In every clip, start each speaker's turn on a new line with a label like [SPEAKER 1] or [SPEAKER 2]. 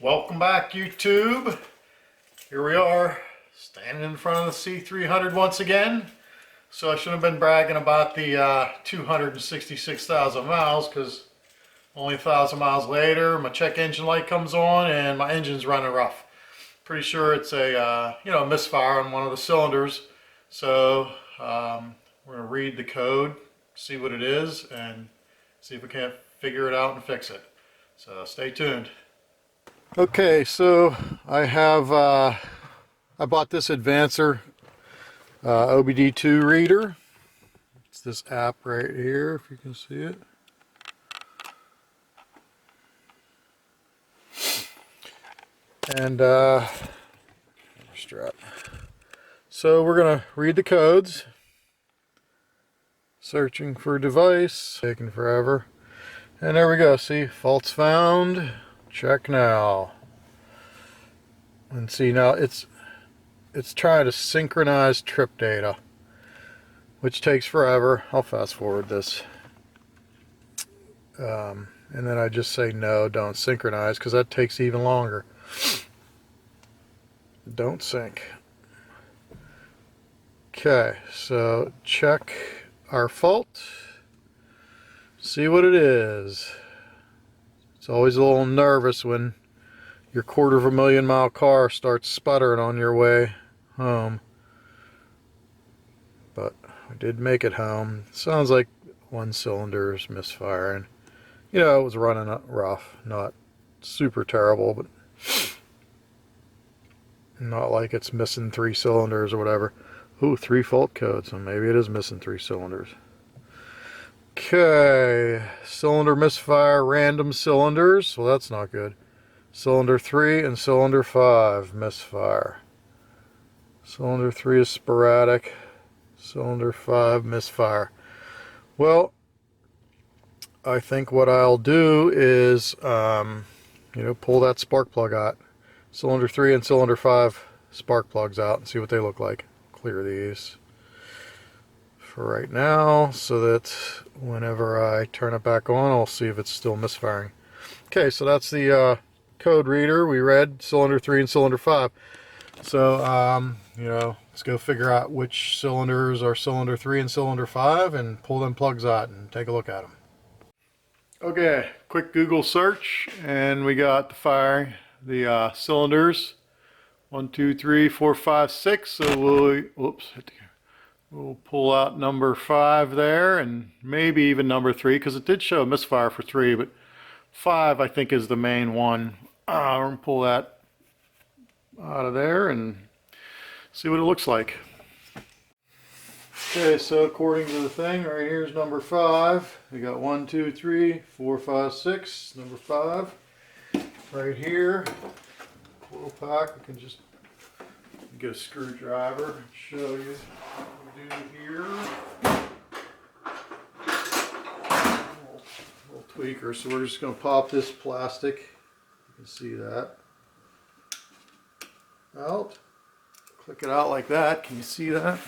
[SPEAKER 1] Welcome back, YouTube. Here we are, standing in front of the C300 once again. So I shouldn't have been bragging about the 266,000 miles, because only 1,000 miles later, my check engine light comes on and my engine's running rough. Pretty sure it's a misfire on one of the cylinders. So we're gonna read the code, see what it is, and see if we can't figure it out and fix it. So stay tuned. Okay, so I have I bought this Advancer OBD2 reader. It's this app right here, if you can see it. And strap. So we're gonna read the codes. Searching for device, taking forever. And there we go, see, faults found. Check now. And see, now it's trying to synchronize trip data, which takes forever. I'll fast forward this. And then I just say no, don't synchronize, because that takes even longer. Don't sync. Okay, so check our fault. See what it is. It's always a little nervous when your 250,000 mile car starts sputtering on your way home. But we did make it home. Sounds like one cylinder is misfiring. You know, it was running rough. Not super terrible, but not like it's missing 3 cylinders or whatever. Ooh, 3 fault codes, so maybe it is missing 3 cylinders. Okay, cylinder misfire, random cylinders. Well, that's not good. Cylinder 3 and cylinder 5 misfire. Cylinder 3 is sporadic. Cylinder 5 misfire. Well, I think what I'll do is, pull that spark plug out. Cylinder 3 and cylinder 5 spark plugs out and see what they look like. Clear these for right now so that whenever I turn it back on, I'll see if it's still misfiring. Okay, so that's the code reader. We read cylinder 3 and cylinder 5. So, let's go figure out which cylinders are cylinder 3 and cylinder 5 and pull them plugs out and take a look at them. Okay, quick Google search, and we got the cylinders 1, 2, 3, 4, 5, 6. So we'll pull out number 5 there, and maybe even number 3, because it did show a misfire for 3, but 5 I think is the main one. I'm going to pull that out of there and see what it looks like. Okay, so according to the thing, right here's number 5. We got 1, 2, 3, 4, 5, 6. Number 5. Right here. Coil pack. We can just get a screwdriver and show you what we do here. Little tweaker. So we're just going to pop this plastic. You can see that out. Click it out like that. Can you see that?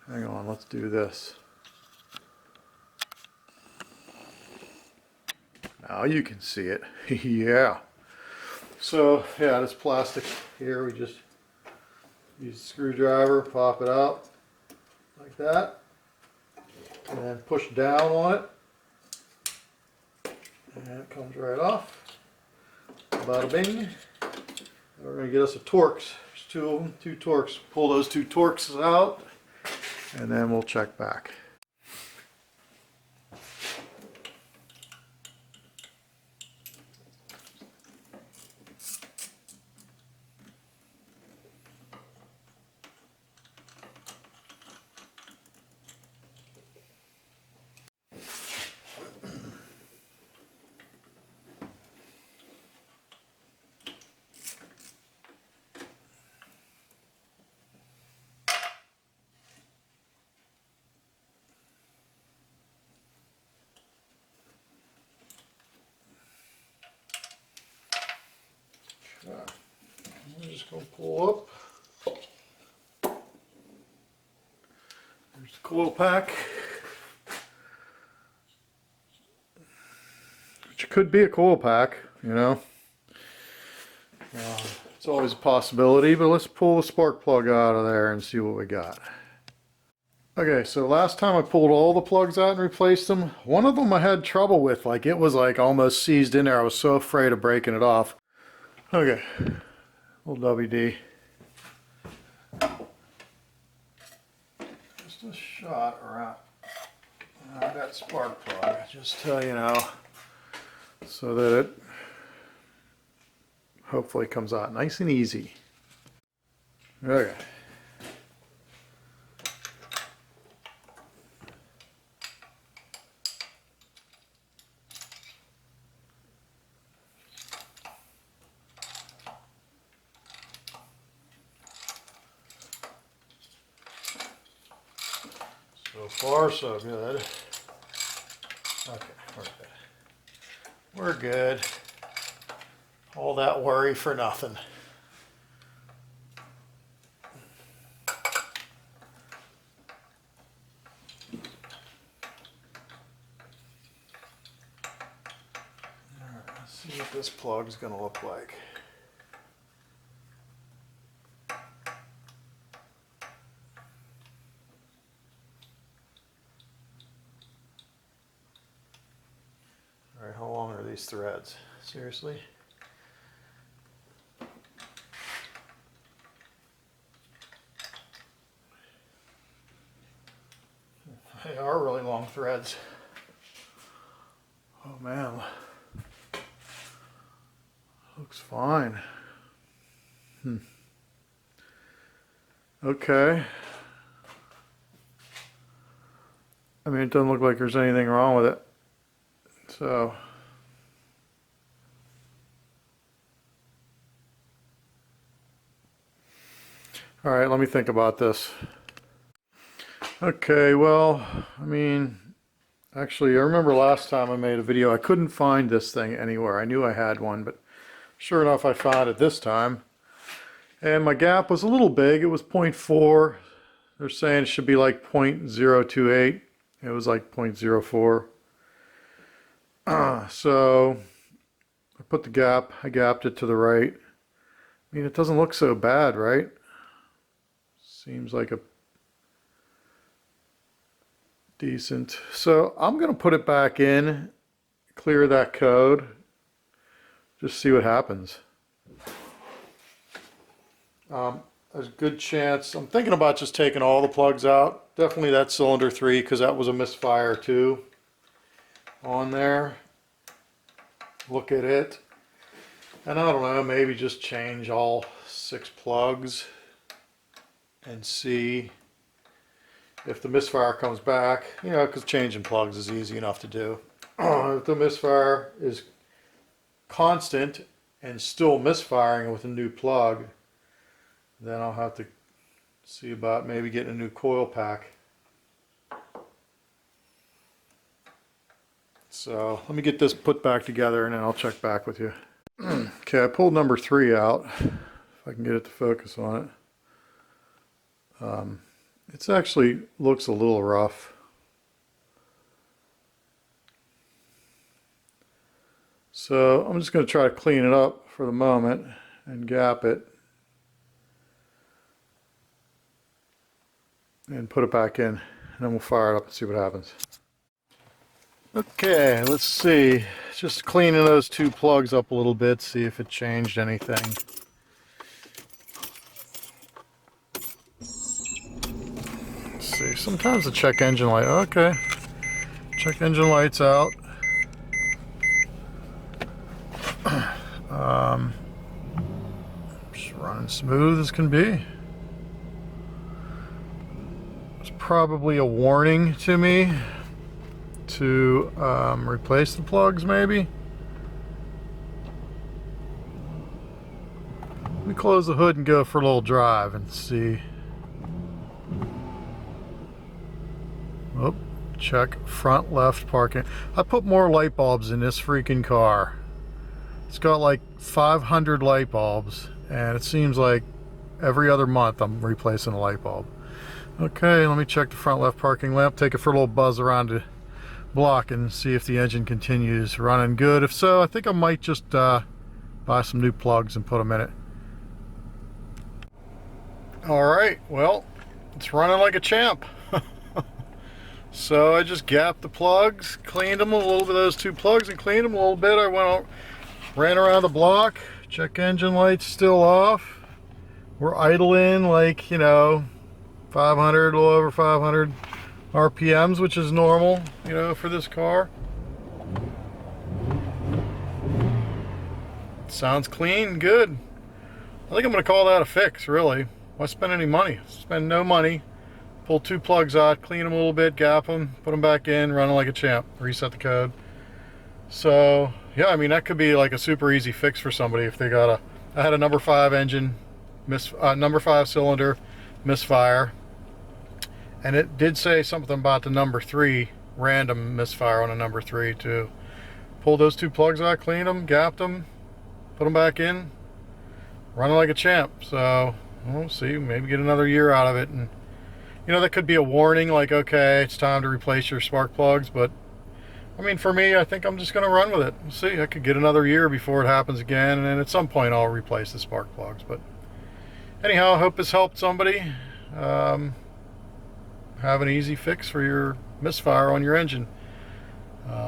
[SPEAKER 1] Hang on, let's do this. Now you can see it. Yeah. So, yeah, this plastic here, we just use a screwdriver, pop it out like that, and then push down on it, and it comes right off. Bada bing. And we're going to get us a Torx. There's 2 of them, 2 Torx. Pull those 2 Torxes out, and then we'll check back. I'm just going to pull up. There's the coil pack. Which could be a coil pack, you know. It's always a possibility, but let's pull the spark plug out of there and see what we got. Okay, so last time I pulled all the plugs out and replaced them, one of them I had trouble with, like it was like almost seized in there. I was so afraid of breaking it off. Okay, little WD. Just a shot around that spark plug, just so you know, so that it hopefully comes out nice and easy. Okay. So far, so good. Okay, we're good. We're good. All that worry for nothing. All right, let's see what this plug's going to look like. All right, how long are these threads? Seriously? They are really long threads. Oh man, looks fine. Okay. I mean, it doesn't look like there's anything wrong with it. So, all right, let me think about this. Okay, well, I mean, actually, I remember last time I made a video, I couldn't find this thing anywhere. I knew I had one, but sure enough, I found it this time. And my gap was a little big. It was 0.4. They're saying it should be like 0.028. It was like 0.04. So I put the gap, I gapped it to the right. I mean, it doesn't look so bad, right? Seems like a decent. So I'm going to put it back in, clear that code, just see what happens. There's a good chance, I'm thinking about just taking all the plugs out. Definitely that cylinder 3, because that was a misfire too on there. Look at it. And I don't know, maybe just change all 6 plugs and see if the misfire comes back, you know, because changing plugs is easy enough to do. If the misfire is constant and still misfiring with a new plug, then I'll have to see about maybe getting a new coil pack. So let me get this put back together and then I'll check back with you. Okay, I pulled number 3 out, if I can get it to focus on it. It actually looks a little rough. So I'm just going to try to clean it up for the moment and gap it and put it back in, and then we'll fire it up and see what happens. Okay, let's see. Just cleaning those 2 plugs up a little bit, see if it changed anything. See, sometimes the check engine light, okay, check engine light's out. Just running smooth as can be. It's probably a warning to me to replace the plugs maybe. Let me close the hood and go for a little drive and see. Oh, check front left parking. I put more light bulbs in this freaking car. It's got like 500 light bulbs, and it seems like every other month I'm replacing a light bulb. Okay, let me check the front left parking lamp, take it for a little buzz around the block and see if the engine continues running good. If so, I think I might just buy some new plugs and put them in it. Alright, well, it's running like a champ. So I just gapped the plugs, cleaned them a little bit, those two plugs, and cleaned them a little bit. I went out, ran around the block, check engine lights still off. We're idling like, you know, 500, a little over 500 RPMs, which is normal, you know, for this car. Sounds clean, good. I think I'm going to call that a fix, really. Why spend any money? Spend no money. Pull two plugs out, clean them a little bit, gap them, put them back in, running like a champ, reset the code. So, yeah, I mean, that could be like a super easy fix for somebody if they got I had a number 5 engine, number 5 cylinder, misfire. And it did say something about the number 3, random misfire on a number 3 too. Pull those two plugs out, clean them, gapped them, put them back in, running like a champ. So we'll see, maybe get another year out of it. And you know, that could be a warning, like, okay, it's time to replace your spark plugs. But I mean, for me, I think I'm just going to run with it. We'll see, I could get another year before it happens again, and then at some point I'll replace the spark plugs. But anyhow, I hope this helped somebody have an easy fix for your misfire on your engine.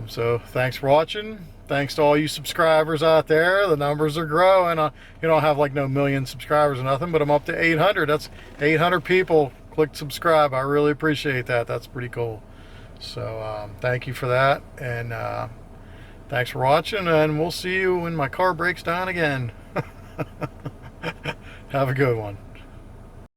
[SPEAKER 1] So thanks for watching. Thanks to all you subscribers out there. The numbers are growing. You don't have like no million subscribers or nothing, but I'm up to 800. That's 800 people clicked subscribe. I really appreciate that. That's pretty cool. So thank you for that, and thanks for watching, and we'll see you when my car breaks down again. Have a good one.